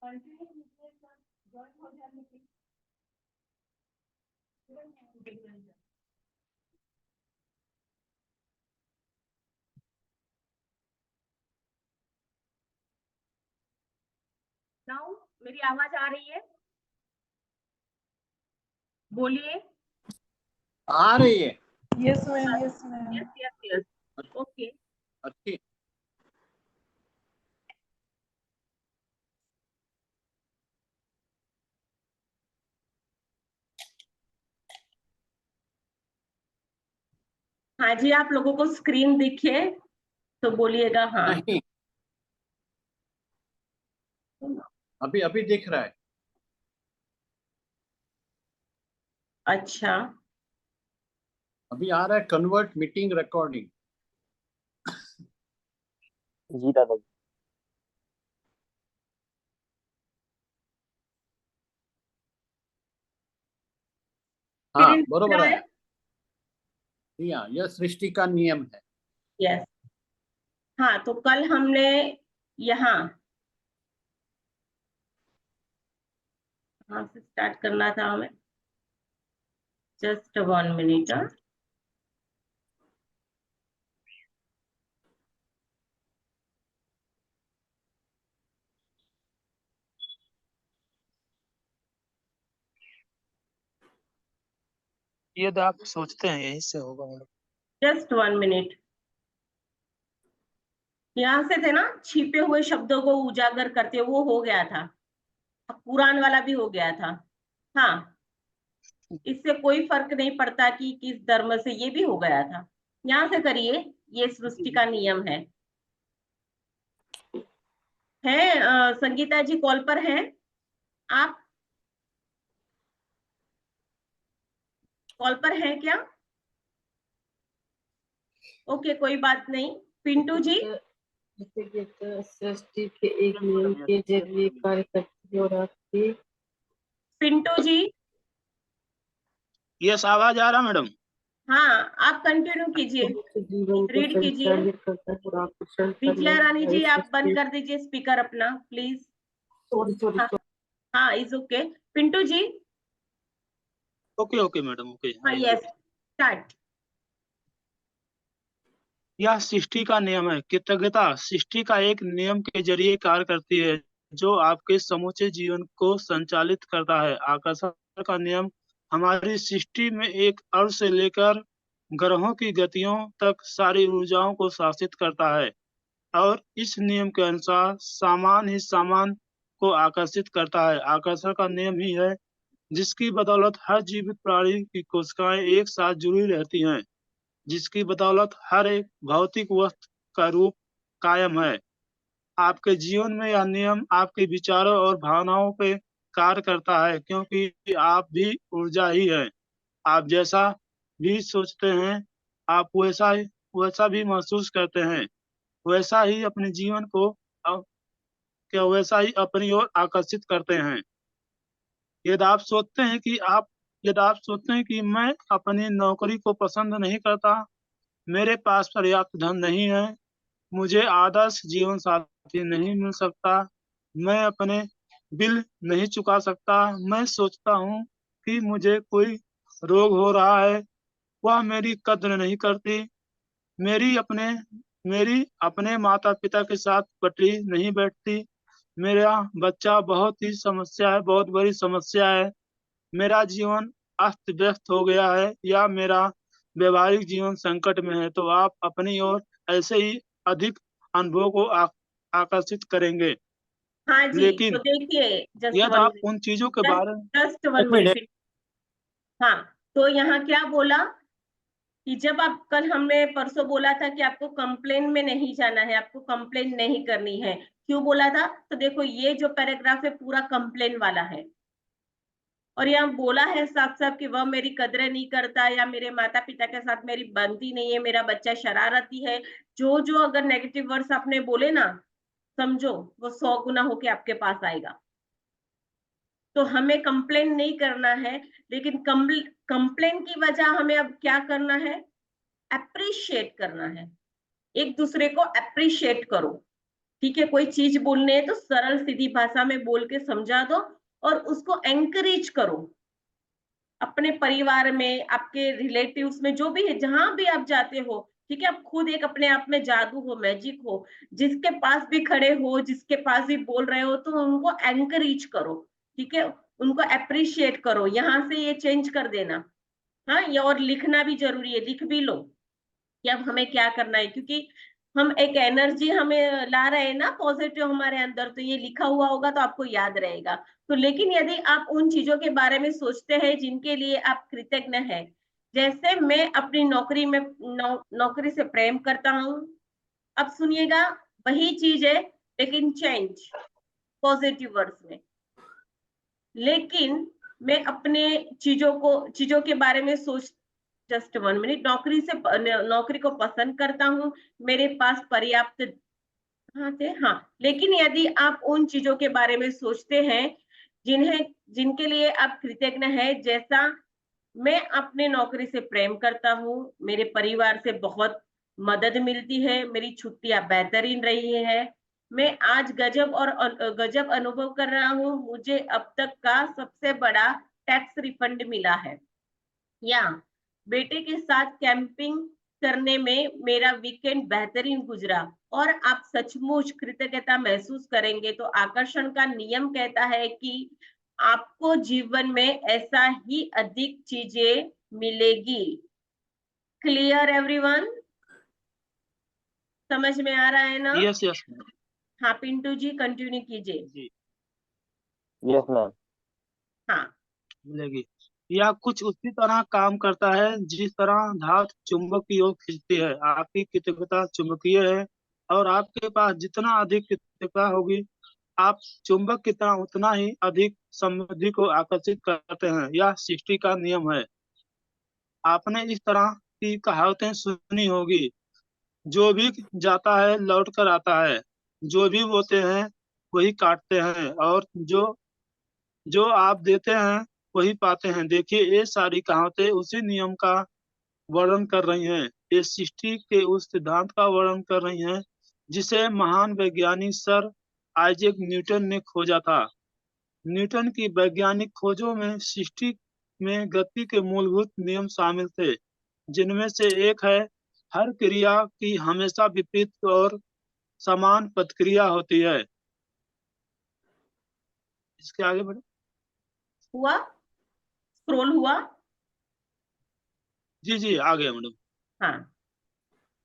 Now मेरी आवाज आ रही है? बोलिए। आ रही है। Yes ma'am, yes ma'am. Yes yes yes, okay. अच्छी। हाँ जी, आप लोगों को स्क्रीन दिखे तो बोलिएगा हाँ। नहीं, अभी अभी दिख रहा है। अच्छा, अभी आ रहा है कन्वर्ट मीटिंग रिकॉर्डिंग। जी दादाजी। हाँ स्क्रीन दिख बरोबर रहा है। है? जी हाँ, यह सृष्टि का नियम है। यस। हाँ, तो कल हमने यहाँ से स्टार्ट करना था हमें। Just 1 minute. ये तो आप सोचते हैं यही से होगा मैडम। Just 1 minute. यहाँ से थे ना, छिपे हुए शब्दों को उजागर करते, वो हो गया था। कुरान वाला भी हो गया था। हाँ, इससे कोई फर्क नहीं पड़ता कि किस धर्म से, ये भी हो गया था। यहाँ से करिए, ये सृष्टि का नियम है। संगीता जी कॉल पर हैं आप? कॉल पर हैं क्या? ओके, कोई बात नहीं। पिंटू जी। सृष्टि के एक नियम के जरिए कार्य करती है और आपकी। पिंटू जी। यस, आवाज आ रहा मैडम? हाँ, आप कंटिन्यू कीजिए, जीवन को रीड कीजिए। संचालित करता है और आकर्षण विजया रानी जी, आप बंद कर दीजिए स्पीकर अपना प्लीज। सॉरी। हाँ, is okay. Pintu ji. Okay okay madam, okay. हाँ, यस, स्टार्ट। यह सृष्टि का नियम है। कृतज्ञता सृष्टि का एक नियम के जरिए कार्य करती है जो आपके समूचे जीवन को संचालित करता है। आकर्षण का नियम हमारी सृष्टि में एक अर्थ से लेकर ग्रहों की गतियों तक सारी ऊर्जाओं को शासित करता है और इस नियम के अनुसार सामान ही सामान को आकर्षित करता है। आकर्षण का नियम ही है जिसकी बदौलत हर जीवित प्राणी की कोशिकाएं एक साथ जुड़ी रहती हैं, जिसकी बदौलत हर एक भौतिक वस्तु का रूप कायम है। आपके जीवन में यह नियम आपके विचारों और भावनाओं पे कार्य करता है, क्योंकि आप भी ऊर्जा ही है। आप जैसा भी सोचते हैं, आप वैसा भी महसूस करते हैं, वैसा ही अपने जीवन को वैसा ही अपनी ओर आकर्षित करते हैं। यदि आप सोचते हैं कि मैं अपनी नौकरी को पसंद नहीं करता, मेरे पास पर्याप्त धन नहीं है, मुझे आदर्श जीवन साथी नहीं मिल सकता, मैं अपने बिल नहीं चुका सकता, मैं सोचता हूँ कि मुझे कोई रोग हो रहा है, वह मेरी कद्र नहीं करती, मेरी अपने मेरी अपने माता पिता के साथ पटरी नहीं बैठती, मेरा बच्चा बहुत बड़ी समस्या है, मेरा जीवन अस्त व्यस्त हो गया है या मेरा व्यवहारिक जीवन संकट में है, तो आप अपनी ओर ऐसे ही अधिक अनुभव को आकर्षित करेंगे। हाँ जी, लेकिन तो देखिए, जस्ट यदि 1 आप मिनट, उन चीजों के बारे में जस्ट 1 मिनट। हाँ, तो यहाँ क्या बोला कि जब आप कल, हमने परसों बोला था कि आपको कंप्लेन में नहीं जाना है, आपको कंप्लेन नहीं करनी है। क्यों बोला था? तो देखो, ये जो पैराग्राफ है पूरा कंप्लेन वाला है, और यहाँ बोला है साफ साफ कि वह मेरी कदर नहीं करता, या मेरे माता पिता के साथ मेरी बनती नहीं है, मेरा बच्चा शरारती है। जो जो अगर नेगेटिव वर्ड्स आपने बोले ना, समझो वो 100 गुना होके आपके पास आएगा। तो हमें कंप्लेन नहीं करना है, लेकिन कंप्लेन की वजह हमें अब क्या करना है? अप्रिशिएट करना है। एक दूसरे को अप्रिशिएट करो। 1 मिनट, 1 मिनट। हाँ, तो यहाँ क्या बोला कि जब आप कल, हमने परसों बोला था कि आपको कंप्लेन में नहीं जाना है, आपको कंप्लेन नहीं करनी है। क्यों बोला था? तो देखो, ये जो पैराग्राफ है पूरा कंप्लेन वाला है, और यहाँ बोला है साफ साफ कि वह मेरी कदर नहीं करता, या मेरे माता पिता के साथ मेरी बनती नहीं है, मेरा बच्चा शरारती है। जो जो अगर नेगेटिव वर्ड्स आपने बोले ना, समझो वो 100 गुना होके आपके पास आएगा। तो हमें कंप्लेन नहीं करना है, लेकिन कंप्लेन की वजह हमें अब क्या करना है? अप्रिशिएट करना है। ठीक है, कोई चीज बोलने है तो सरल सीधी भाषा में बोल के समझा दो और उसको एंकरेज करो। अपने परिवार में, आपके रिलेटिव्स में, जो भी है, जहां भी आप जाते हो, ठीक है, आप खुद एक अपने आप में जादू हो, मैजिक हो, जिसके पास भी खड़े हो, जिसके पास भी बोल रहे हो, तो उनको एंकरेज करो, ठीक है, उनको अप्रिशिएट करो, यहाँ से ये चेंज कर देना। हाँ, ये और लिखना भी जरूरी है, लिख भी लो कि अब हमें क्या करना है, क्योंकि हम एक एनर्जी हमें ला रहे हैं ना पॉजिटिव हमारे अंदर, तो ये लिखा हुआ होगा तो आपको याद रहेगा। तो लेकिन यदि आप उन चीजों के बारे में सोचते हैं जिनके लिए आप कृतज्ञ हैं, जैसे मैं अपनी नौकरी में नौकरी से प्रेम करता हूँ, अब सुनिएगा, वही चीज है लेकिन चेंज पॉजिटिव वर्ड्स में। लेकिन मैं अपने चीजों के बारे में सोच, जस्ट 1 मिनट, नौकरी को पसंद करता हूँ, मेरे पास पर्याप्त, हाँ थे, हाँ, लेकिन यदि आप उन चीजों के बारे में सोचते हैं जिनके लिए आप कृतज्ञ हैं, जैसा मैं अपने नौकरी से प्रेम करता हूँ, मेरे परिवार से बहुत मदद मिलती है, मेरी छुट्टियां बेहतरीन रही है, मैं आज गजब अनुभव कर रहा हूँ, मुझे अब तक का सबसे बड़ा टैक्स रिफंड मिला है, या बेटे के साथ कैंपिंग करने में मेरा वीकेंड बेहतरीन गुजरा। और आप सचमुच कृतज्ञता महसूस करेंगे तो आकर्षण का नियम कहता है कि आपको जीवन में ऐसा ही अधिक चीजें मिलेगी। Clear everyone? समझ में आ रहा है ना? यस यस हाँ, पिंटू जी कंटिन्यू कीजिए। जी, यस मैम। हाँ, मिलेगी। यह कुछ उसी तरह काम करता है जिस तरह धातु चुंबक की ओर खींचती है। आपकी कृतज्ञता चुंबकीय है और आपके पास जितना अधिक कृतज्ञता होगी, आप चुंबक की तरह उतना ही अधिक समृद्धि को आकर्षित करते हैं। यह सृष्टि का नियम है। आपने इस तरह की कहावतें सुनी होगी, जो भी जाता है लौट कर आता है, जो भी बोते हैं वही काटते हैं, और जो जो आप देते हैं वही पाते हैं। देखिए, ये सारी कहावतें उसी नियम का वर्णन कर रही हैं। ये सृष्टि के उस सिद्धांत का वर्णन कर रही हैं जिसे महान वैज्ञानिक सर आइजैक न्यूटन ने खोजा था। न्यूटन की वैज्ञानिक खोजों में सृष्टि में गति के मूलभूत नियम शामिल थे, जिनमें से एक है हर क्रिया की हमेशा विपरीत और समान प्रतिक्रिया होती है। इसके आगे बढ़े। हुआ? स्क्रॉल हुआ? जी जी, आ गया मैडम। हाँ,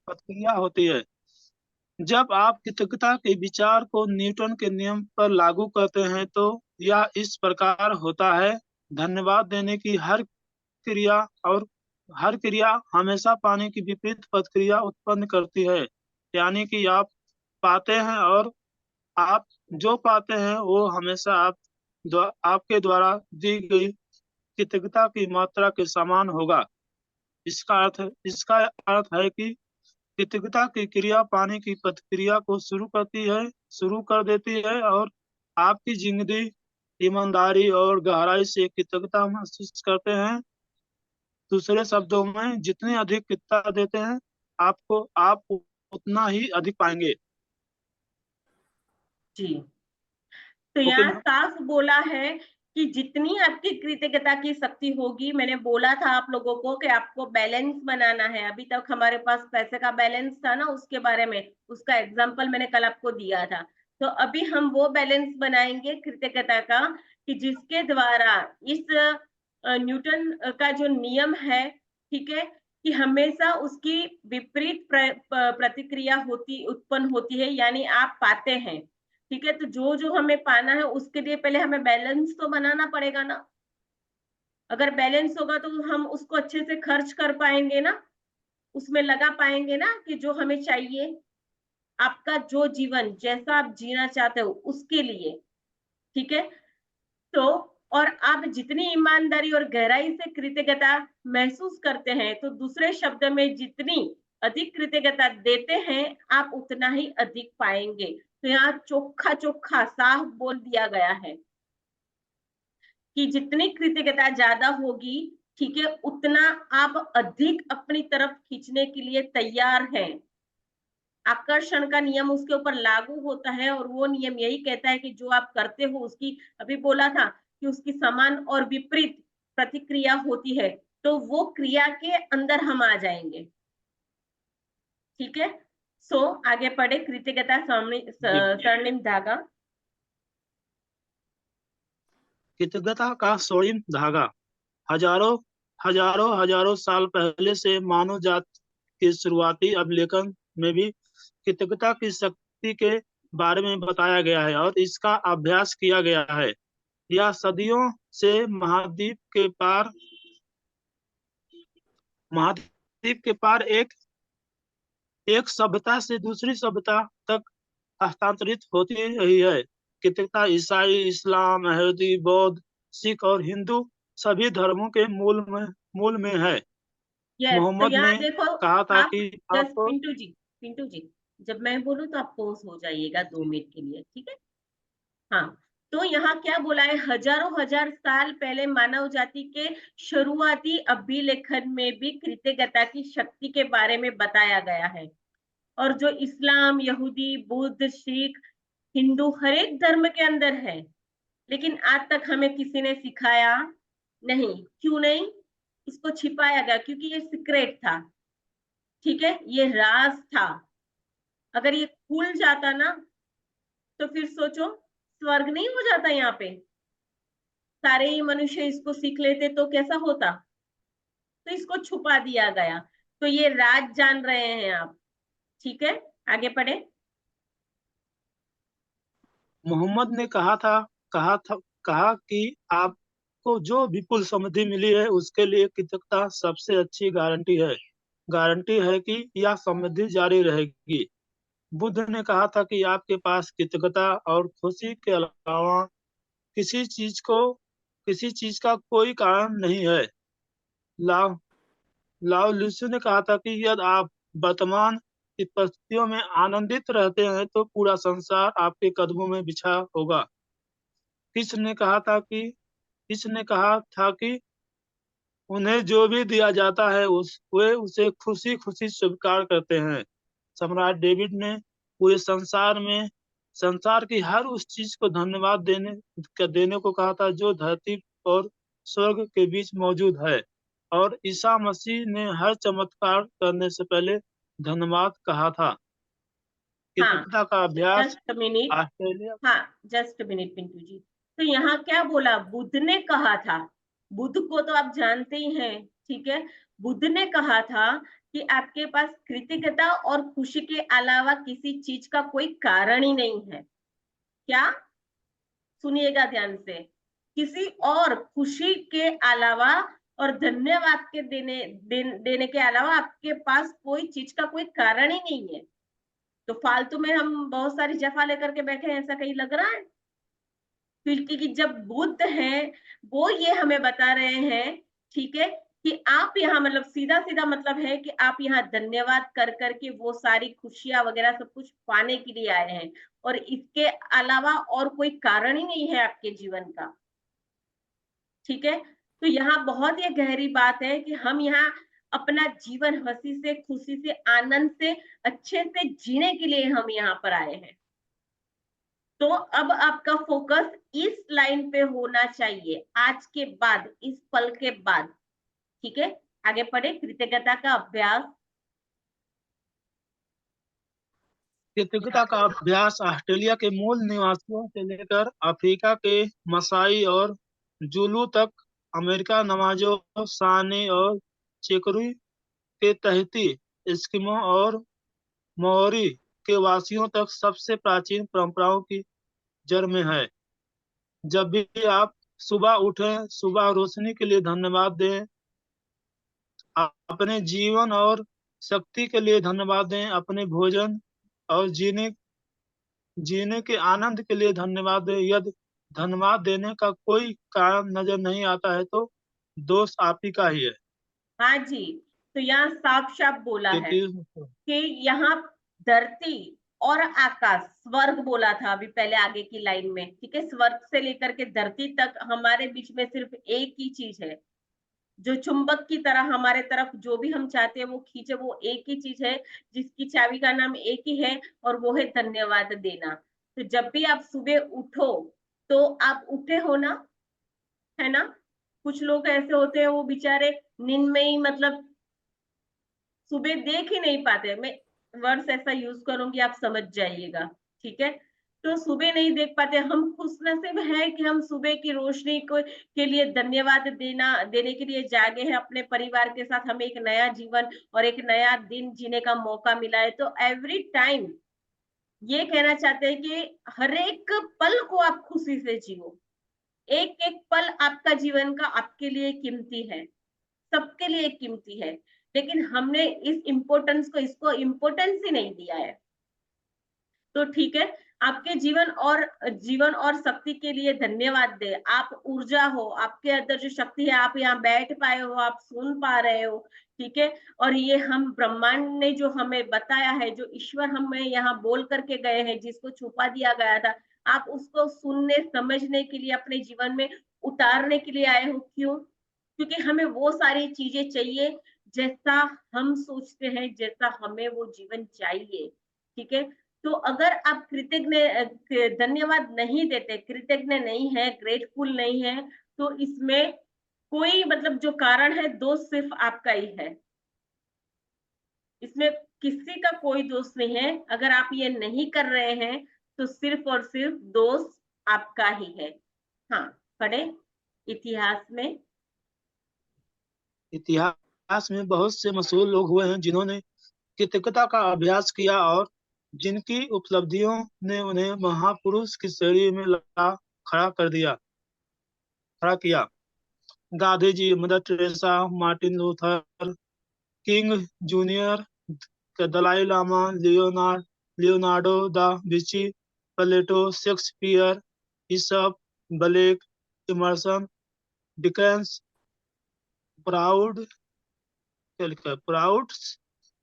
प्रतिक्रिया होती है। जब आप कृतज्ञता के विचार को न्यूटन के नियम पर लागू करते हैं तो यह इस प्रकार होता है। धन्यवाद देने की क्रिया और हर क्रिया हमेशा पाने की विपरीत प्रतिक्रिया उत्पन्न करती है। यानी कि आप पाते हैं और आप जो पाते हैं वो हमेशा आपके द्वारा दी गई कृतज्ञता की मात्रा के समान होगा। इसका अर्थ है कि कृतज्ञता की क्रिया पानी की प्रतिक्रिया को शुरू कर देती है, और आपकी जिंदगी ईमानदारी और गहराई से कृतज्ञता महसूस करते हैं। दूसरे शब्दों में, जितनी अधिक कृतज्ञता देते हैं आप उतना ही अधिक पाएंगे। जी। तो ओके यहाँ मैम। साफ बोला है कि जितनी आपकी कृतज्ञता की शक्ति होगी, मैंने बोला था आप लोगों को कि आपको बैलेंस बनाना है। अभी तक हमारे पास पैसे का बैलेंस था ना, उसके बारे में, उसका एग्जांपल मैंने कल आपको दिया था। तो अभी हम वो बैलेंस बनाएंगे कृतज्ञता का, कि जिसके द्वारा इस न्यूटन का जो नियम है, ठीक है, कि हमेशा उसकी विपरीत प्रतिक्रिया उत्पन्न होती है, यानी आप पाते हैं, ठीक है। तो जो जो हमें पाना है उसके लिए पहले हमें बैलेंस तो बनाना पड़ेगा ना। अगर बैलेंस होगा तो हम उसको अच्छे से खर्च कर पाएंगे ना, उसमें लगा पाएंगे ना, कि जो हमें चाहिए, आपका जो जीवन जैसा आप जीना चाहते हो उसके लिए, ठीक है। तो और आप जितनी ईमानदारी और गहराई से कृतज्ञता महसूस करते हैं, तो दूसरे शब्द में जितनी अधिक कृतज्ञता देते हैं, आप उतना ही अधिक पाएंगे। तो यहाँ चोखा चोखा साफ बोल दिया गया है कि जितनी कृतज्ञता ज्यादा होगी, ठीक है, उतना आप अधिक अपनी तरफ खींचने के लिए तैयार हैं। आकर्षण का नियम उसके ऊपर लागू होता है, और वो नियम यही कहता है कि जो आप करते हो उसकी, अभी बोला था कि उसकी समान और विपरीत प्रतिक्रिया होती है, तो वो क्रिया के अंदर हम आ जाएंगे। ठीक है, सो आगे पढ़े। कृतज्ञता स्वर्णिम धागा। कृतज्ञता का स्वर्णिम धागा हजारों हजारों साल पहले से मानव जात के शुरुआती अभिलेखन में भी कृतज्ञता की शक्ति के बारे में बताया गया है और इसका अभ्यास किया गया है। यह सदियों से महाद्वीप के पार एक सभ्यता से दूसरी सभ्यता तक हस्तांतरित होती रही है। कृतज्ञता ईसाई, इस्लाम, यहूदी, बौद्ध, सिख और हिंदू सभी धर्मों के मूल में है। यस, तो मोहम्मद यहाँ ने देखो कहा था आप, कि जस्ट आप पिंटू जी, जब मैं बोलूँ तो आप पॉज हो जाइएगा 2 मिनट के लिए, ठीक है। हाँ, तो यहाँ क्या बोला है, हजारों हजार साल पहले मानव जाति के शुरुआती अभिलेखन में भी कृतज्ञता की शक्ति के बारे में बताया गया है। और जो इस्लाम, यहूदी, बुद्ध, सिख, हिंदू हर एक धर्म के अंदर है, लेकिन आज तक हमें किसी ने सिखाया नहीं। क्यों नहीं? इसको छिपाया गया, क्योंकि ये सीक्रेट था। ठीक है, ये राज था। अगर ये खुल जाता ना, तो फिर सोचो स्वर्ग नहीं हो जाता यहाँ पे। सारे ही मनुष्य इसको सीख लेते तो कैसा होता। तो इसको छुपा दिया गया, तो ये राज जान रहे हैं आप। ठीक है, आगे पढ़े। मोहम्मद ने कहा कि आपको जो विपुल समृद्धि मिली है उसके लिए कृतज्ञता सबसे अच्छी गारंटी है कि यह समृद्धि जारी रहेगी। बुद्ध ने कहा था कि आपके पास कृतज्ञता और खुशी के अलावा किसी चीज का कोई कारण नहीं है। लाओ लाओ लुसु ने कहा था कि यदि आप वर्तमान की परिस्थितियों में आनंदित रहते हैं तो पूरा संसार आपके कदमों में बिछा होगा। किसने कहा था कि उन्हें जो भी दिया जाता है वे उसे खुशी खुशी स्वीकार करते हैं। सम्राट डेविड ने पूरे संसार की हर उस चीज को धन्यवाद देने को कहा था जो धरती और स्वर्ग के बीच मौजूद है, और ईसा मसीह ने हर चमत्कार करने से पहले धन्यवाद कहा था। हाँ, कृतज्ञता का अभ्यास जस्ट मिनट। ऑस्ट्रेलिया हाँ, जस्ट मिनट पिंटू जी। तो यहाँ क्या बोला, बुद्ध ने कहा था। बुद्ध को तो आप जानते ही हैं, ठीक है। बुद्ध ने कहा था कि आपके पास कृतज्ञता और खुशी के अलावा किसी चीज का कोई कारण ही नहीं है। क्या? सुनिएगा ध्यान से। किसी और खुशी के अलावा और धन्यवाद के देने के अलावा आपके पास कोई चीज का कोई कारण ही नहीं है। तो फालतू में हम बहुत सारी जफा लेकर के बैठे हैं, ऐसा कहीं लग रहा है? क्योंकि जब बुद्ध हैं, वो ये हमें बता रहे हैं, ठीक है, कि आप यहाँ, मतलब सीधा सीधा मतलब है कि आप यहाँ धन्यवाद कर करके वो सारी खुशियां वगैरह सब कुछ पाने के लिए आए हैं, और इसके अलावा और कोई कारण ही नहीं है आपके जीवन का। ठीक है, तो यहाँ बहुत ही गहरी बात है कि हम यहाँ अपना जीवन हंसी से, खुशी से, आनंद से, अच्छे से जीने के लिए हम यहाँ पर आए हैं। तो अब आपका फोकस इस लाइन पे होना चाहिए आज के बाद, इस पल के बाद। ठीक है, आगे पढ़े। कृतज्ञता का अभ्यास। कृतज्ञता का अभ्यास ऑस्ट्रेलिया के मूल निवासियों से लेकर अफ्रीका के मसाई और जुलू तक, अमेरिका, नवाजो, सानी और चेकरू के तहती, एस्किमो और माओरी के वासियों तक सबसे प्राचीन परंपराओं की जड़ में है। जब भी आप सुबह उठें, सुबह रोशनी के लिए धन्यवाद दें, अपने जीवन और शक्ति के लिए धन्यवाद दें, अपने भोजन और जीने के आनंद के लिए धन्यवाद दें। यदि धन्यवाद देने का कोई कारण नजर नहीं आता है तो दोष आप ही का ही है। हाँ जी, तो यहाँ साफ साफ बोला है क्योंकि कि यहाँ धरती और आकाश, स्वर्ग बोला था अभी पहले आगे की लाइन में, ठीक है। स्वर्ग से लेकर के धरती तक हमारे बीच में सिर्फ एक ही चीज है, जो चुंबक की तरह हमारे तरफ जो भी हम चाहते हैं वो खींचे, वो एक ही चीज है जिसकी चाबी का नाम एक ही है, और वो है धन्यवाद देना। तो जब भी आप सुबह उठो तो आप उठे हो ना, है ना। कुछ लोग ऐसे होते हैं वो बेचारे नींद में ही मतलब सुबह देख ही नहीं पाते। मैं वर्ड्स ऐसा यूज करूंगी, आप समझ जाइएगा, ठीक है। तो सुबह नहीं देख पाते। हम खुशनसीब है कि हम सुबह की रोशनी को के लिए धन्यवाद देने के लिए जागे हैं। अपने परिवार के साथ हमें एक नया जीवन और एक नया दिन जीने का मौका मिला है। तो एवरी टाइम ये कहना चाहते हैं कि हर एक पल को आप खुशी से जियो। एक एक पल आपका जीवन का आपके लिए कीमती है, सबके लिए कीमती है, लेकिन हमने इस इम्पोर्टेंस को, इसको इम्पोर्टेंस ही नहीं दिया है। तो ठीक है, आपके जीवन और शक्ति के लिए धन्यवाद दे। आप ऊर्जा हो, आपके अंदर जो शक्ति है, आप यहाँ बैठ पाए हो, आप सुन पा रहे हो, ठीक है। और ये हम ब्रह्मांड ने जो हमें बताया है, जो ईश्वर हमें यहाँ बोल करके गए हैं, जिसको छुपा दिया गया था, आप उसको सुनने समझने के लिए अपने जीवन में उतारने के लिए आए हो। क्यों? क्योंकि हमें वो सारी चीजें चाहिए जैसा हम सोचते हैं, जैसा हमें वो जीवन चाहिए, ठीक है। तो अगर आप धन्यवाद नहीं देते, कृतज्ञ नहीं है, ग्रेटफुल नहीं है, तो इसमें कोई मतलब जो कारण है, दोष सिर्फ आपका ही है। इसमें किसी का कोई दोष नहीं है। अगर आप ये नहीं कर रहे हैं तो सिर्फ और सिर्फ दोष आपका ही है। हाँ, पढ़े इतिहास में। इतिहास में बहुत से मशहूर लोग हुए हैं जिन्होंने कृतज्ञता का अभ्यास किया और जिनकी उपलब्धियों ने उन्हें महापुरुष की श्रेणी में खड़ा किया। Gandhi ji, Mother Teresa, Martin Luther King Junior, Dalai Lama, Leonardo da Vinci, Plato, Shakespeare, Aesop, Blake, Emerson, Dickens, प्राउड प्राउड्स,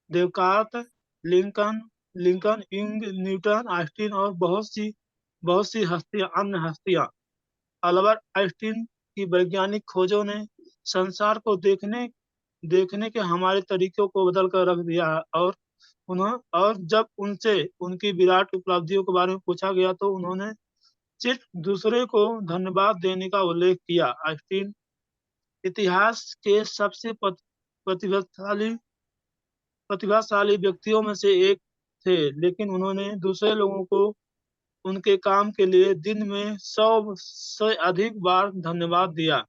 देवकार्त, लिंकन लिंकन इंग, न्यूटन, आइंस्टीन और बहुत सी अन्य हस्तियां। अल्बर्ट आइंस्टीन की वैज्ञानिक खोजों ने संसार को देखने के हमारे तरीकों को बदल कर रख दिया है। और जब उनसे उनकी विराट उपलब्धियों के बारे में पूछा गया तो उन्होंने सिर्फ दूसरे को धन्यवाद देने का उल्लेख किया। आइंस्टीन इतिहास के सबसे प्रतिभाशाली व्यक्तियों में से एक थे, लेकिन उन्होंने दूसरे लोगों को उनके काम के लिए दिन में 100 से अधिक बार धन्यवाद दिया। हाँ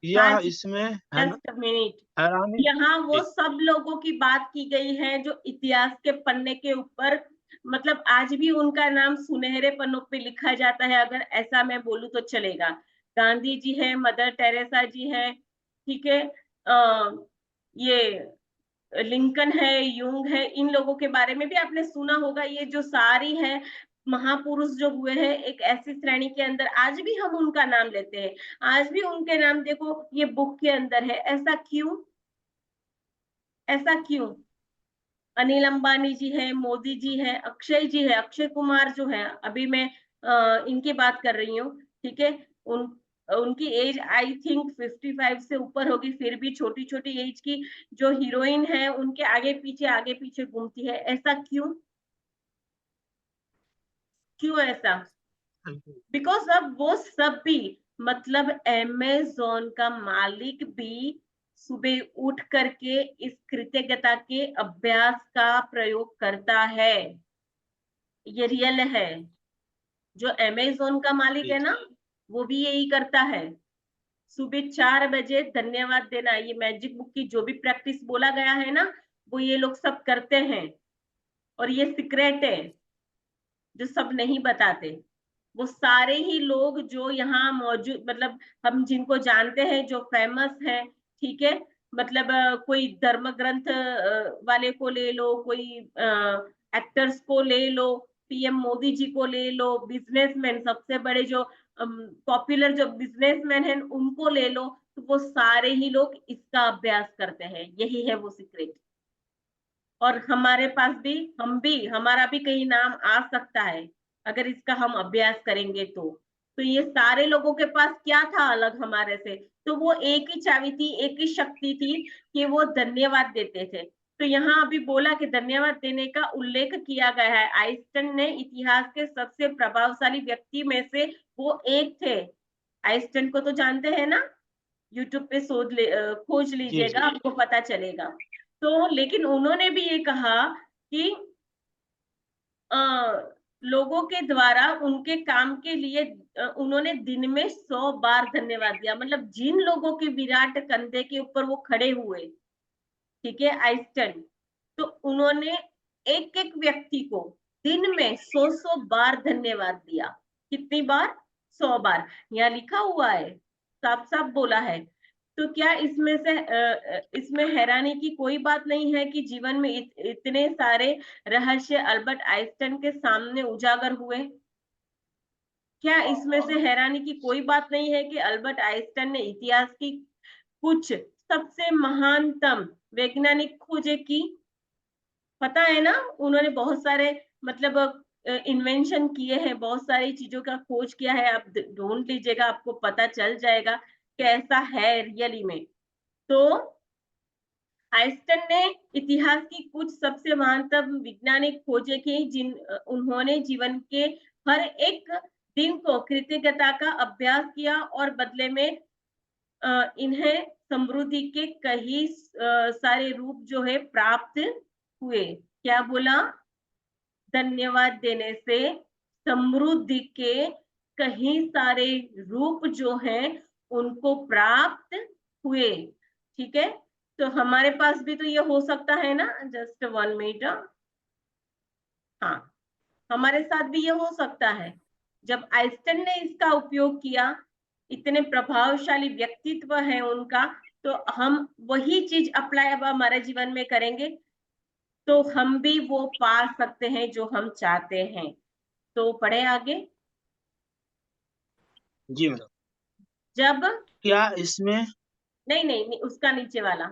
यह जी, इसमें जस्ट मिनट। हैरानी यहाँ वो थी। सब लोगों की बात की गई है जो इतिहास के पन्ने के ऊपर, मतलब आज भी उनका नाम सुनहरे पन्नों पे लिखा जाता है, अगर ऐसा मैं बोलूँ तो चलेगा। गांधी जी है, मदर टेरेसा जी है, ठीक है। ये लिंकन है, यूंग है, इन लोगों के बारे में भी आपने सुना होगा। ये जो सारी है महापुरुष जो हुए हैं, एक ऐसी श्रेणी के अंदर आज भी हम उनका नाम लेते हैं। आज भी उनके नाम देखो ये बुक के अंदर है। ऐसा क्यों? ऐसा क्यों? अनिल अंबानी जी है, मोदी जी है, अक्षय जी है, अक्षय कुमार जो है, अभी मैं इनकी बात कर रही हूँ, ठीक है। उनकी एज आई थिंक 55 से ऊपर होगी, फिर भी छोटी छोटी एज की जो हीरोइन है उनके आगे पीछे घूमती है। ऐसा क्यों? क्यों ऐसा? बिकॉज अब वो सब भी, मतलब अमेज़न का मालिक भी सुबह उठ करके इस कृतज्ञता के अभ्यास का प्रयोग करता है। ये रियल है। जो अमेज़न का मालिक है ना, वो भी यही करता है। सुबह 4 बजे धन्यवाद देना, ये मैजिक बुक की जो भी प्रैक्टिस बोला गया है ना, वो ये लोग सब करते हैं। और ये सीक्रेट है जो सब नहीं बताते। वो सारे ही लोग जो यहाँ मौजूद, मतलब हम जिनको जानते हैं, जो फेमस है, ठीक है। मतलब कोई धर्म ग्रंथ वाले को ले लो, कोई एक्टर्स को ले लो, पीएम मोदी जी को ले लो, बिजनेसमैन, सबसे बड़े जो पॉपुलर जो बिजनेसमैन हैं उनको ले लो, तो वो सारे ही लोग इसका अभ्यास करते हैं। यही है वो सीक्रेट। और हमारे पास भी, हमारा भी कहीं नाम आ सकता है अगर इसका हम अभ्यास करेंगे तो। तो ये सारे लोगों के पास क्या था अलग हमारे से? तो वो एक ही चाबी थी, एक ही शक्ति थी कि वो धन्यवाद देते थे। तो यहाँ अभी बोला कि धन्यवाद देने का उल्लेख किया गया है। आइंस्टाइन ने इतिहास के सबसे प्रभावशाली व्यक्ति में से वो एक थे। आइंस्टाइन को तो जानते हैं ना, यूट्यूब पे खोज लीजिएगा, आपको पता चलेगा। तो लेकिन उन्होंने भी ये कहा कि लोगों के द्वारा उनके काम के लिए उन्होंने दिन में 100 बार धन्यवाद दिया। मतलब जिन लोगों के विराट कंधे के ऊपर वो खड़े हुए, ठीक है, आइंस्टाइन, तो उन्होंने एक एक व्यक्ति को दिन में 100 बार धन्यवाद दिया। कितनी बार? 100 बार। यहाँ लिखा हुआ है, साफ साफ बोला है। तो क्या इसमें हैरानी की कोई बात नहीं है कि जीवन में इतने सारे रहस्य अल्बर्ट आइंस्टाइन के सामने उजागर हुए? क्या इसमें से हैरानी की कोई बात नहीं है कि अल्बर्ट आइंस्टाइन ने इतिहास की कुछ सबसे महानतम वैज्ञानिक खोजें की? पता है ना, उन्होंने बहुत सारे मतलब इन्वेंशन किए हैं, बहुत सारी चीजों का खोज किया है। आप ढूंढ लीजिएगा, आपको पता चल जाएगा कैसा है रियली में। तो आइंस्टाइन ने इतिहास की कुछ सबसे महानतम वैज्ञानिक खोजें की, उन्होंने जीवन के हर एक दिन को कृतज्ञता का अभ्यास किया और बदले में इन्हें समृद्धि के कई सारे रूप जो है प्राप्त हुए। क्या बोला? धन्यवाद देने से समृद्धि के कई सारे रूप जो हैं उनको प्राप्त हुए। ठीक है, तो हमारे पास भी तो ये हो सकता है ना। Just 1 minute. हाँ, हमारे साथ भी ये हो सकता है। जब आइंस्टाइन ने इसका उपयोग किया, इतने प्रभावशाली व्यक्तित्व है उनका, तो हम वही चीज अप्लाई अब हमारे जीवन में करेंगे तो हम भी वो पा सकते हैं जो हम चाहते हैं। तो पढ़े आगे। जी मैडम। जब क्या इसमें नहीं, उसका नीचे वाला।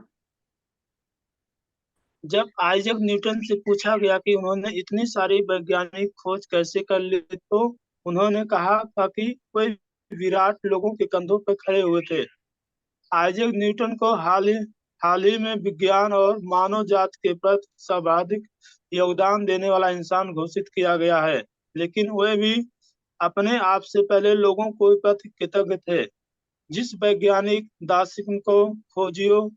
जब आइजैक न्यूटन से पूछा गया कि उन्होंने इतनी सारी वैज्ञानिक खोज कैसे कर ली, तो उन्होंने कहा था कि कोई विराट लोगों के कंधों पर खड़े हुए थे। आइजैक न्यूटन को हाल ही में विज्ञान और मानव जात के प्रति सर्वाधिक योगदान देने वाला इंसान घोषित किया गया है, लेकिन वे भी अपने आप से पहले लोगों के प्रति कृतज्ञ थे। जिस वैज्ञानिक, दार्शनिकों, खोजियों,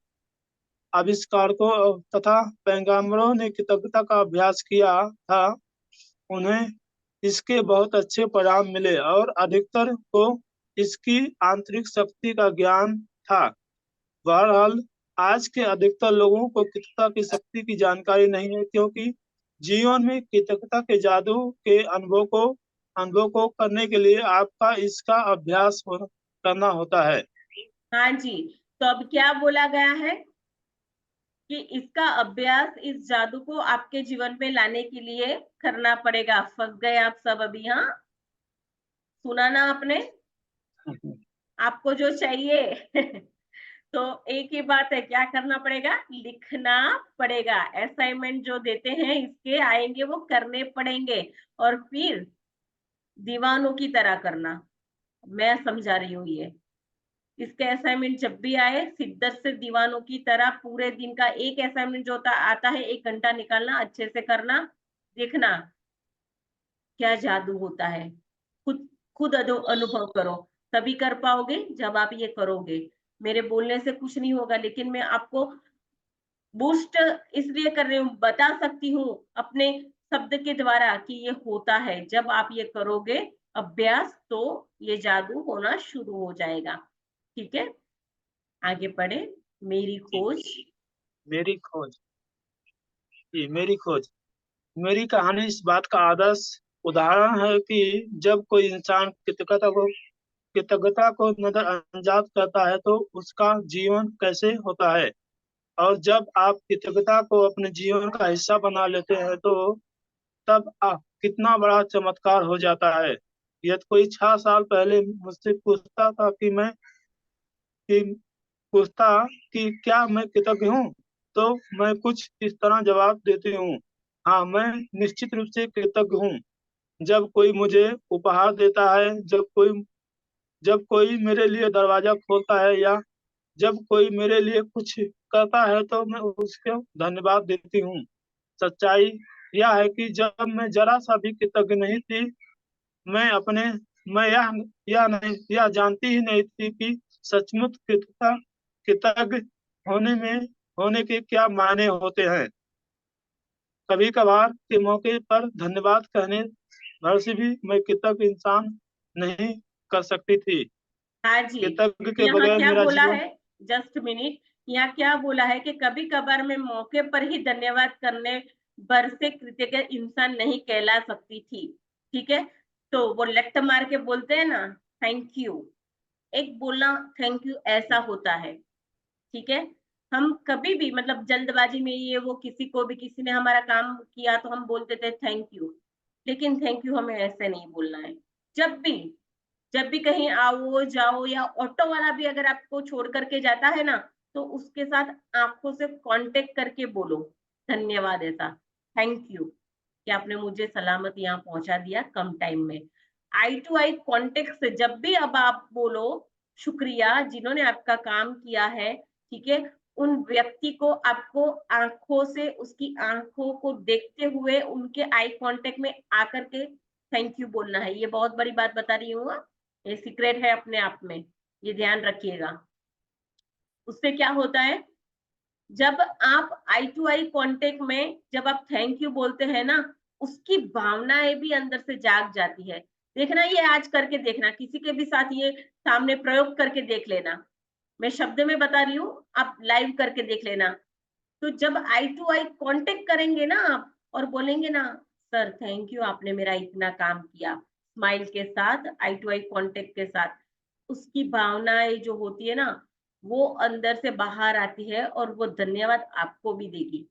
आविष्कारकों तथा पैगंबरों ने कृतज्ञता का अभ्यास किया था, उन्हें इसके बहुत अच्छे परिणाम मिले और अधिकतर को इसकी आंतरिक शक्ति का ज्ञान था। बहरहाल आज के अधिकतर लोगों को कृतज्ञता की शक्ति की जानकारी नहीं है, क्योंकि जीवन में कृतज्ञता के जादू के अनुभव को करने के लिए आपका इसका अभ्यास करना होता है। हाँ जी, तो अब क्या बोला गया है कि इसका अभ्यास, इस जादू को आपके जीवन में लाने के लिए करना पड़ेगा। फंस गए आप सब अभी? हाँ, सुना ना आपने? आपको जो चाहिए तो एक ही बात है, क्या करना पड़ेगा? लिखना पड़ेगा। असाइनमेंट जो देते हैं इसके आएंगे वो करने पड़ेंगे, और फिर दीवानों की तरह करना। मैं समझा रही हूँ ये। इसके असाइनमेंट जब भी आए, शिद्दत से दीवानों की तरह पूरे दिन का एक असाइनमेंट जो आता है 1 घंटा निकालना, अच्छे से करना, देखना क्या जादू होता है। खुद अनुभव करो, तभी कर पाओगे जब आप ये करोगे। मेरे बोलने से कुछ नहीं होगा, लेकिन मैं आपको बूस्ट इसलिए कर रही हूँ, बता सकती हूँ अपने शब्द के द्वारा कि ये होता है। जब आप ये करोगे अभ्यास, तो ये जादू होना शुरू हो जाएगा। ठीक है, आगे पढ़े। मेरी खोज। मेरी कहानी इस बात का आदर्श उदाहरण है कि जब कोई इंसान कृतज्ञता को नजरअंदाज करता है तो उसका जीवन कैसे होता है, और जब आप कृतज्ञता को अपने जीवन का हिस्सा बना लेते हैं तो तब कितना बड़ा चमत्कार हो जाता है। यदि कोई 6 साल पहले मुझसे कि पूछता कि क्या मैं कृतज्ञ हूँ, तो मैं कुछ इस तरह जवाब देती हूँ, हाँ, मैं निश्चित रूप से कृतज्ञ हूँ। जब कोई मुझे उपहार देता है, जब कोई जब कोई मेरे लिए दरवाजा खोलता है या जब कोई मेरे लिए कुछ करता है तो मैं उसको धन्यवाद देती हूँ। सच्चाई यह है कि जब मैं जरा सा भी कृतज्ञ नहीं थी, मैं अपने मैं यह जानती ही नहीं थी कि सचमुच कृतज्ञ होने के क्या मायने होते हैं। कभी कभार के मौके पर धन्यवाद कहने भर से भी मैं कृतज्ञ इंसान नहीं कर सकती थी। हाँ जी, कृतज्ञ के यहाँ बगैर क्या मेरा बोला जीवन है, जस्ट मिनट, यहाँ क्या बोला है कि कभी कभार मैं मौके पर ही धन्यवाद करने भर से कृतज्ञ इंसान नहीं कहला सकती थी। ठीक है, तो वो लट मार के बोलते हैं ना थैंक यू, एक बोलना थैंक यू ऐसा होता है। ठीक है, हम कभी भी मतलब जल्दबाजी में ये वो किसी ने हमारा काम किया तो हम बोलते थे थैंक यू, लेकिन थैंक यू हमें ऐसे नहीं बोलना है। जब भी कहीं आओ जाओ या ऑटो वाला भी अगर आपको छोड़ करके जाता है ना, तो उसके साथ आंखों से कांटेक्ट करके बोलो धन्यवाद, ऐसा थैंक यू कि आपने मुझे सलामत यहाँ पहुंचा दिया कम टाइम में। आई टू आई कांटेक्ट से जब भी अब आप बोलो शुक्रिया जिन्होंने आपका काम किया है। ठीक है, उन व्यक्ति को आपको आंखों से उसकी आंखों को देखते हुए उनके आई कांटेक्ट में आकर के थैंक यू बोलना है। ये बहुत बड़ी बात बता रही हूँ, ये सीक्रेट है अपने आप में, ये ध्यान रखिएगा। उससे क्या होता है, जब आप आई टू आई कांटेक्ट में जब आप थैंक यू बोलते हैं ना, उसकी भावनाएं भी अंदर से जाग जाती है। देखना, ये आज करके देखना, किसी के भी साथ ये सामने प्रयोग करके देख लेना। मैं शब्द में बता रही हूँ, आप लाइव करके देख लेना। तो जब आई टू आई कांटेक्ट करेंगे ना आप और बोलेंगे ना सर थैंक यू आपने मेरा इतना काम किया, स्माइल के साथ आई टू आई कांटेक्ट के साथ, उसकी भावनाएं जो होती है ना वो अंदर से बाहर आती है और वो धन्यवाद आपको भी देगी।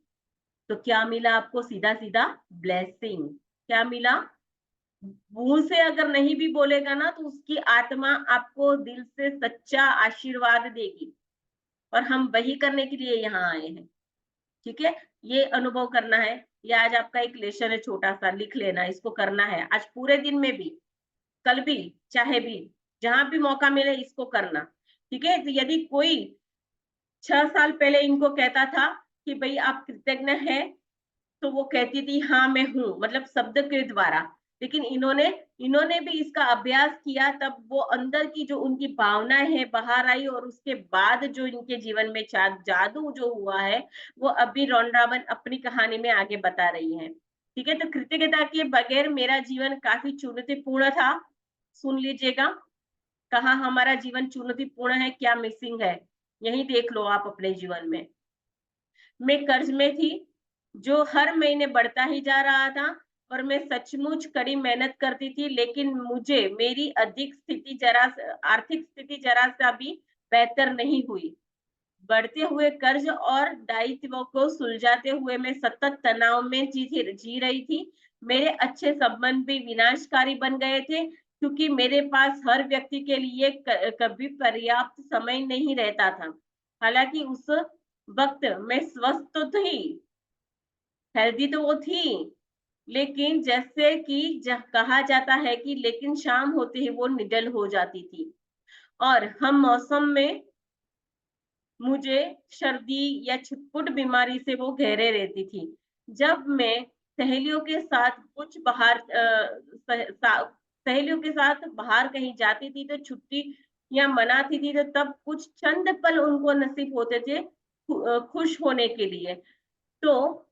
तो क्या मिला आपको, सीधा सीधा ब्लेसिंग। क्या मिला, मुंह से अगर नहीं भी बोलेगा ना तो उसकी आत्मा आपको दिल से सच्चा आशीर्वाद देगी। और हम वही करने के लिए यहाँ आए हैं। ठीक है, ये अनुभव करना है। ये आज आपका एक लेसन है, छोटा सा लिख लेना, इसको करना है आज पूरे दिन में भी, कल भी, चाहे भी जहां भी मौका मिले इसको करना। ठीक है, तो यदि कोई 6 साल पहले इनको कहता था कि भाई आप कृतज्ञ हैं, तो वो कहती थी हाँ मैं हूँ, मतलब शब्द के द्वारा। लेकिन इन्होंने इन्होंने भी इसका अभ्यास किया, तब वो अंदर की जो उनकी भावनाएं है बाहर आई और उसके बाद जो इनके जीवन में जादू जो हुआ है वो अभी रॉन्ड्रावन अपनी कहानी में आगे बता रही है। ठीक है, तो कृतज्ञता के बगैर मेरा जीवन काफी चुनौतीपूर्ण था। सुन लीजिएगा, कहाँ हमारा जीवन चुनौतीपूर्ण है, क्या मिसिंग है, यही देख लो आप अपने जीवन में। मैं कर्ज में थी जो हर महीने बढ़ता ही जा रहा था और मैं सचमुच कड़ी मेहनत करती थी, लेकिन मुझे मेरी आर्थिक स्थिति जरा सा भी बेहतर नहीं हुई। बढ़ते हुए कर्ज और दायित्वों को सुलझाते हुए मैं सतत तनाव में जी रही थी। मेरे अच्छे संबंध भी विनाशकारी बन गए थे क्योंकि मेरे पास हर व्यक्ति के लिए कभी पर्याप्त समय नहीं रहता था। हालांकि उस वक्त मैं स्वस्थ तो थी, हेल्दी तो वो थी, लेकिन जैसे कि कहा जाता है कि लेकिन शाम होते ही वो निडल हो जाती थी और हम मौसम में मुझे सर्दी या छुटपुट बीमारी से वो घेरे रहती थी। जब मैं सहेलियों के साथ कुछ बाहर सहेलियों के साथ बाहर कहीं जाती थी तो छुट्टी या मनाती थी, तो तब कुछ चंद पल उनको नसीब होते थे खुश होने के लिए। तो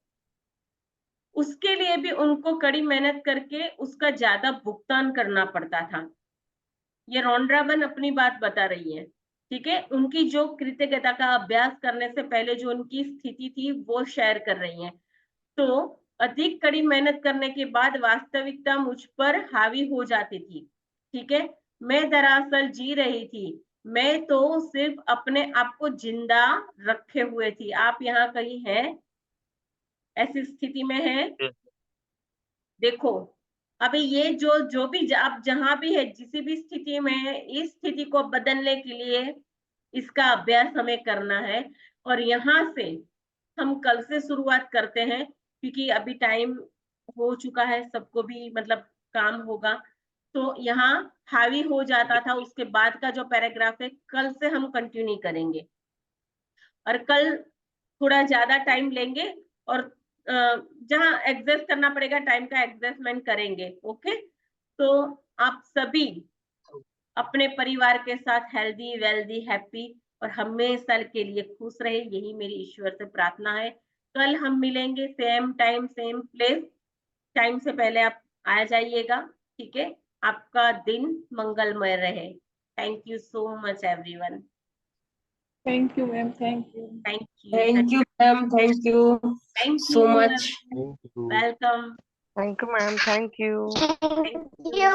उसके लिए भी उनको कड़ी मेहनत करके उसका ज्यादा भुगतान करना पड़ता था। ये रॉन्ड्रावन अपनी बात बता रही है। ठीक है, उनकी जो कृतज्ञता का अभ्यास करने से पहले जो उनकी स्थिति थी वो शेयर कर रही हैं। तो अधिक कड़ी मेहनत करने के बाद वास्तविकता मुझ पर हावी हो जाती थी। ठीक है, मैं दरअसल जी रही थी, मैं तो सिर्फ अपने आप को जिंदा रखे हुए थी। आप यहाँ कहीं हैं, ऐसी स्थिति में हैं? देखो, अभी ये जो जो भी आप जहां भी है, जिस भी स्थिति में है, इस स्थिति को बदलने के लिए इसका अभ्यास हमें करना है। और यहाँ से हम कल से शुरुआत करते हैं क्योंकि अभी टाइम हो चुका है, सबको भी मतलब काम होगा। तो यहाँ हावी हो जाता था, उसके बाद का जो पैराग्राफ है कल से हम कंटिन्यू करेंगे, और कल थोड़ा ज्यादा टाइम लेंगे और जहाँ एडजस्ट करना पड़ेगा टाइम का एडजस्टमेंट करेंगे। ओके, तो आप सभी अपने परिवार के साथ हेल्दी वेल्दी हैप्पी और हमेशा के लिए खुश रहे, यही मेरी ईश्वर से प्रार्थना है। कल हम मिलेंगे same time same place, time से पहले आप आ जाइएगा, ठीक है। आपका दिन मंगलमय रहे। Thank you so much everyone. Thank you, ma'am. Thank you. Thank Thank you, ma'am. Thank you so much. Welcome. Thank you, ma'am. Thank you. Thank you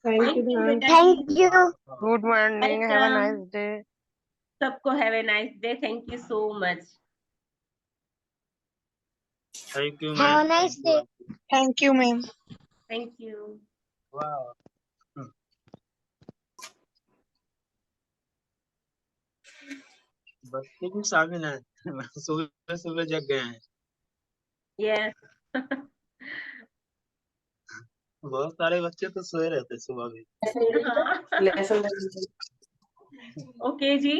Thank you, ma'am. बेटा जी। Good morning. Have a Welcome. nice day. सबको have a nice day. Thank you so much. Thank you Have a ma'am. nice day. Thank you, ma'am. Thank you. बच्चे भी शामिल हैं, सुबह सुबह जग गए हैं। यस बहुत सारे बच्चे तो सोए रहते सुबह भी। ओके जी,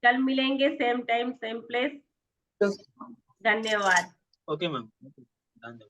कल मिलेंगे सेम टाइम सेम प्लेस। धन्यवाद। ओके मैम, धन्यवाद।